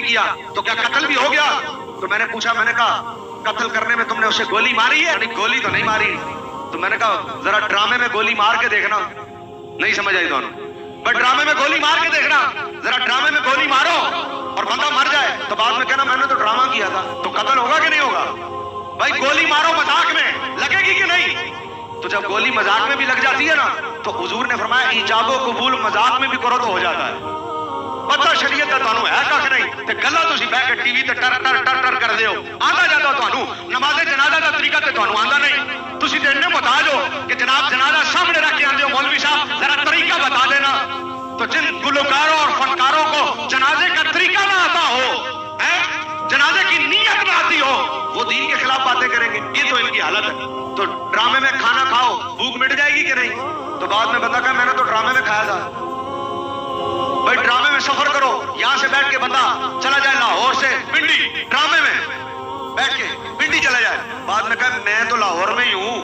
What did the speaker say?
کیا تو کیا قتل بھی ہو گیا؟ تو میں نے پوچھا، میں نے کہا قتل کرنے میں تم نے اسے گولی ماری ہے؟ یعنی گولی تو نہیں ماری. تو میں نے کہا ذرا ڈرامے میں گولی مار کے دیکھنا. نہیں سمجھ آئی دونوں. بس ڈرامے میں گولی مار کے دیکھنا، ذرا ڈرامے میں گولی مارو اور بندہ مر جائے تو بعد میں کہنا میں نے تو ڈرامہ کیا تھا. تو قتل ہوگا کہ نہیں ہوگا؟ بھائی گولی مارو مذاق میں، لگے گی کہ نہیں؟ تو جب گولی مذاق میں بھی لگ جاتی ہے نا تو حضور نے فرمایا ایجاب و قبول مذاق میں بھی کرو تو ہو جاتا ہے. پتہ شریعت کا تانوں ہے کھ نہیں تے گلا تسی بیٹھ کے ٹی وی تے ٹر ٹر ٹر ٹر کر دیو. آندا جاتا تانوں نماز جنازہ دا طریقہ تے تانوں آندا نہیں. تسی تے اتنے محتاج ہو کہ جناب جنازہ سامنے رکھ کے آندے ہو مولوی صاحب ذرا طریقہ بتا دینا. تو جن گلوکاروں اور فنکاروں کو جنازے کا طریقہ نہ آتا ہو، جنازے کی نیت نہ آتی ہو، وہ دین کے خلاف باتیں کریں گے. یہ تو ان کی حالت ہے. تو ڈرامے میں کھانا کھاؤ بھوک مٹ جائے گی کہ نہیں؟ تو بعد میں بندہ کہا میں نے تو ڈرامے میں کھایا تھا. بھائی ڈرامے میں سفر کرو، یہاں سے بیٹھ کے بندہ چلا جائے لاہور سے پنڈی، ڈرامے میں بیٹھ کے پنڈی چلا جائے، بعد میں کہا میں تو لاہور میں ہی ہوں.